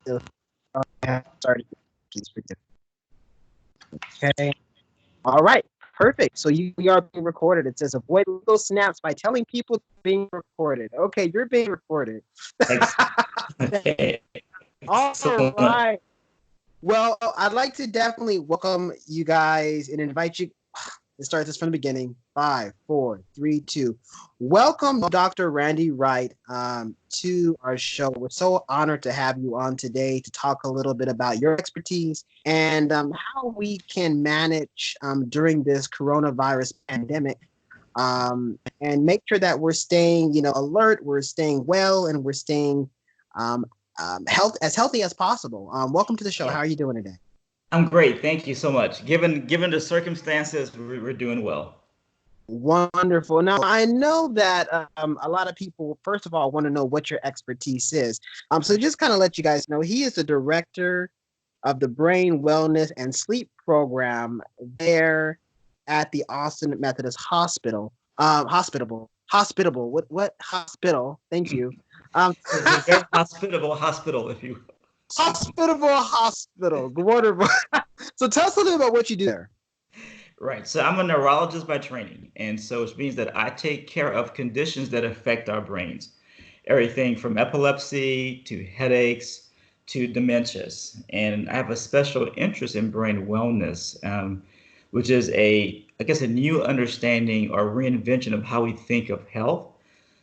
Sorry. Please forgive. Okay. All right. Perfect. So we are being recorded. It says avoid legal snaps by telling people being recorded. Okay, you're being recorded. Okay. All Excellent. right. Well, I'd like to definitely welcome you guys and invite you. Let's start this from the beginning. 5, 4, 3, 2. Welcome, Dr. Randy Wright, to our show. We're so honored to have you on today to talk a little bit about your expertise and how we can manage during this coronavirus pandemic, and make sure that we're staying, alert, we're staying well, and we're staying healthy as possible. Welcome to the show. Yeah. How are you doing today? I'm great. Thank you so much. Given the circumstances, we're doing well. Wonderful. Now, I know that a lot of people, first of all, want to know what your expertise is. So just kind of let you guys know, he is the director of the Brain Wellness and Sleep Program there at the Austin Methodist Hospital. Hospitable. What hospital? Thank you. Um, It's a very hospitable hospital, if you. Hospitable hospital. Wonderful. So tell us a little bit about what you do there. Right. So I'm a neurologist by training, and so it means that I take care of conditions that affect our brains, everything from epilepsy to headaches to dementias. And I have a special interest in brain wellness, which is I guess, a new understanding or reinvention of how we think of health.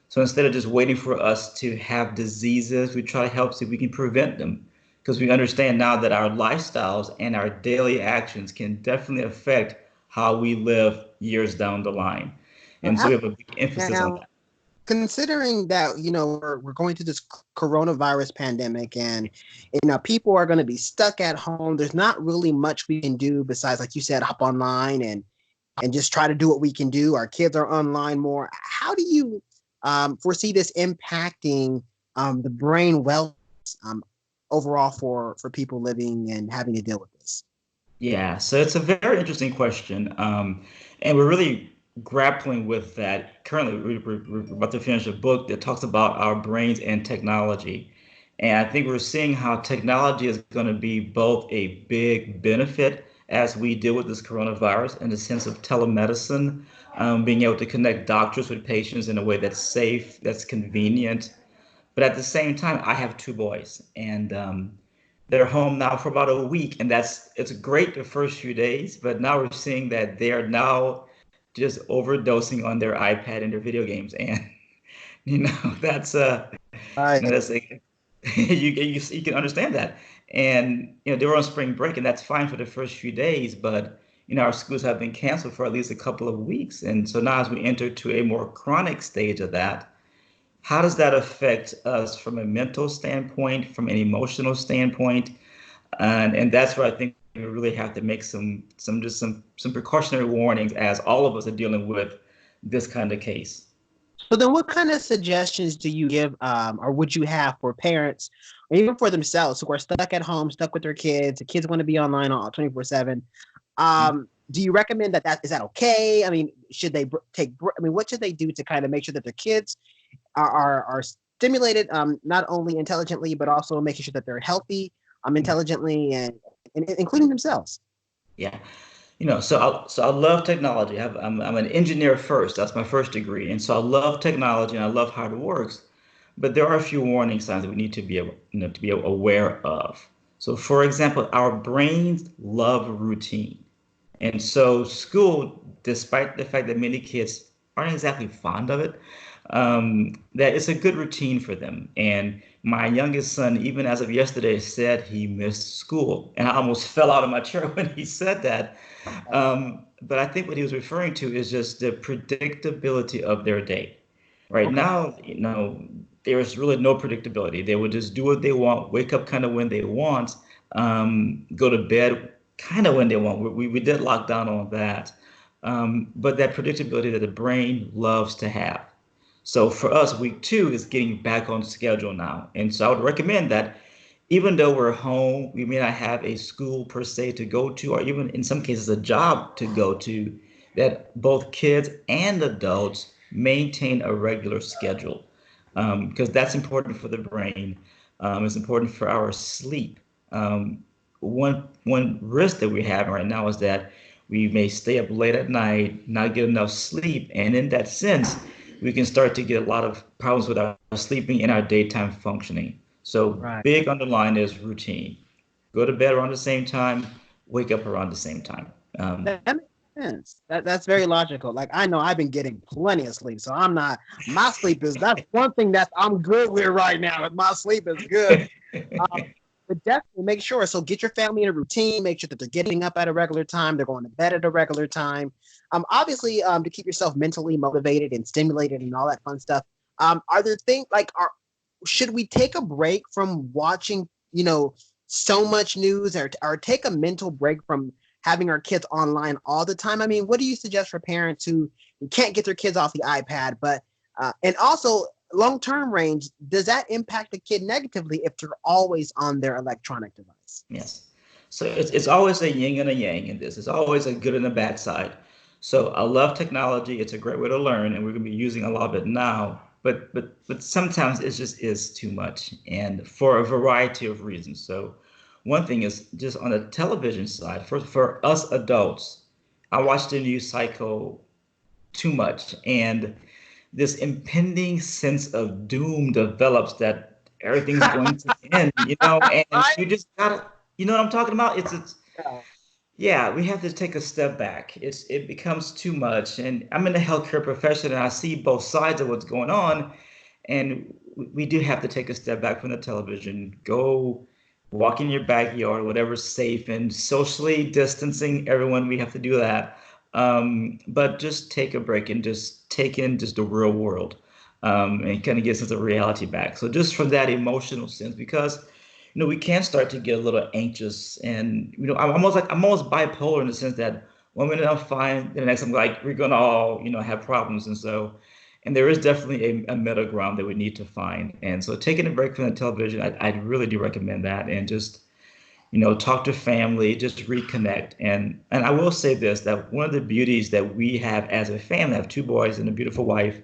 So instead of just waiting for us to have diseases, we try to help see if we can prevent them. Because we understand now that our lifestyles and our daily actions can definitely affect how we live years down the line. And so we have a big emphasis on Now, considering that we're going through this coronavirus pandemic, and people are going to be stuck at home, there's not really much we can do besides, like you said, hop online and just try to do what we can do. Our kids are online more. How do you foresee this impacting the brain wellness overall for people living and having to deal with this? Yeah, so it's a very interesting question. And we're really grappling with that. Currently, we're about to finish a book that talks about our brains and technology. And I think we're seeing how technology is going to be both a big benefit as we deal with this coronavirus in the sense of telemedicine, being able to connect doctors with patients in a way that's safe, that's convenient. But at the same time, I have two boys, and they're home now for about a week, and it's great the first few days, but now we're seeing that they are now just overdosing on their iPad and their video games, and that's Right. that's you can understand that, and they were on spring break, and that's fine for the first few days, but our schools have been canceled for at least a couple of weeks, and so now as we enter to a more chronic stage of that, how does that affect us from a mental standpoint, from an emotional standpoint? And that's where I think we really have to make some precautionary warnings as all of us are dealing with this kind of case. So then what kind of suggestions do you give, or would you have for parents or even for themselves who are stuck at home, stuck with their kids, the kids want to be online all 24/7? Do you recommend that is that okay? I mean, should they I mean, what should they do to kind of make sure that their kids are stimulated, not only intelligently, but also making sure that they're healthy, intelligently, and including themselves? Yeah. So I love technology. I'm an engineer first. That's my first degree. And so I love technology and I love how it works. But there are a few warning signs that we need to be aware of. So for example, our brains love routine. And so school, despite the fact that many kids aren't exactly fond of it, that it's a good routine for them. And my youngest son, even as of yesterday, said he missed school. And I almost fell out of my chair when he said that. But I think what he was referring to is just the predictability of their day. Right Okay. now, there's really no predictability. They would just do what they want, wake up kind of when they want, go to bed kind of when they want. We did lock down on that. But that predictability that the brain loves to have. So for us, week two is getting back on schedule now. And so I would recommend that even though we're home, we may not have a school per se to go to, or even in some cases a job to go to, that both kids and adults maintain a regular schedule because that's important for the brain. It's important for our sleep. One risk that we're having right now is that we may stay up late at night, not get enough sleep, and in that sense, we can start to get a lot of problems with our sleeping and our daytime functioning. So Right. big underline is routine. Go to bed around the same time, wake up around the same time. That makes sense. That's very logical. Like I know I've been getting plenty of sleep, so I'm not. My sleep is that's one thing that I'm good with right now. My sleep is good. But definitely make sure. So get your family in a routine. Make sure that they're getting up at a regular time. They're going to bed at a regular time. Obviously, to keep yourself mentally motivated and stimulated and all that fun stuff. Are there things like are should we take a break from watching, so much news or take a mental break from having our kids online all the time? I mean, what do you suggest for parents who can't get their kids off the iPad, but and also long-term range, does that impact the kid negatively if they're always on their electronic device? Yes. So it's always a yin and a yang in this. It's always a good and a bad side. So I love technology. It's a great way to learn, and we're going to be using a lot of it now. But sometimes it just is too much, and for a variety of reasons. So one thing is just on the television side. For us adults, I watch the news cycle too much, and this impending sense of doom develops that everything's going to end, and Right? you just gotta, you know what I'm talking about? It's Yeah. yeah, we have to take a step back. It becomes too much, and I'm in the healthcare profession, and I see both sides of what's going on, and we do have to take a step back from the television, go walk in your backyard, whatever's safe, and socially distancing everyone. We have to do that, but just take a break and just take in just the real world, and kind of get a sense of reality back. So just from that emotional sense, because we can start to get a little anxious, and I'm almost bipolar in the sense that one minute I'm fine, the next I'm like we're gonna all have problems, and there is definitely a middle ground that we need to find. And so taking a break from the television, I really do recommend that, and just talk to family, just reconnect. And I will say this, that one of the beauties that we have as a family, I have two boys and a beautiful wife,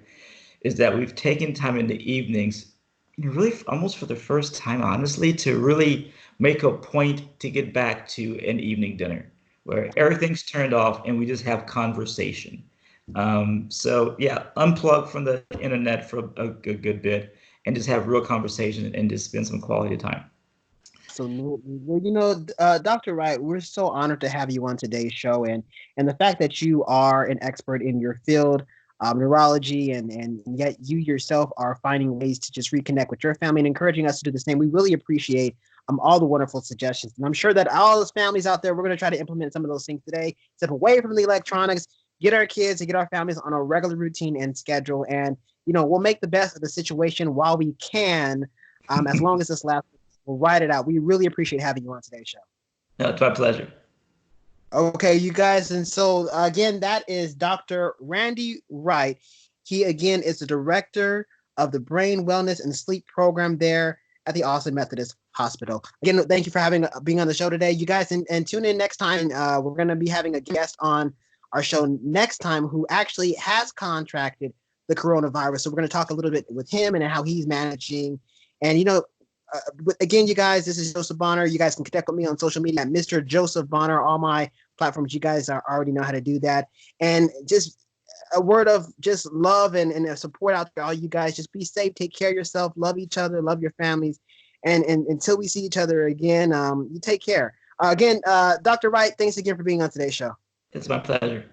is that we've taken time in the evenings, really almost for the first time, honestly, to really make a point to get back to an evening dinner where everything's turned off and we just have conversation. So yeah, unplug from the internet for a good bit and just have real conversation and just spend some quality time. Absolutely. Well, Dr. Wright, we're so honored to have you on today's show, and the fact that you are an expert in your field, neurology, and yet you yourself are finding ways to just reconnect with your family and encouraging us to do the same. We really appreciate all the wonderful suggestions, and I'm sure that all those families out there, we're going to try to implement some of those things today. Step away from the electronics, get our kids and get our families on a regular routine and schedule, and we'll make the best of the situation while we can, as long as this lasts. We'll write it out. We really appreciate having you on today's show. No, it's my pleasure. Okay, you guys. And so, again, that is Dr. Randy Wright. He, again, is the director of the Brain Wellness and Sleep Program there at the Austin Methodist Hospital. Again, thank you for being on the show today. You guys, and tune in next time. We're going to be having a guest on our show next time who actually has contracted the coronavirus. So we're going to talk a little bit with him and how he's managing. And, again, you guys, this is Joseph Bonner. You guys can connect with me on social media at Mr. Joseph Bonner. All my platforms, you guys already know how to do that. And just a word of just love and support out there. All you guys, just be safe, take care of yourself, love each other, love your families. And until we see each other again, you take care. Again, Dr. Wright, thanks again for being on today's show. It's my pleasure.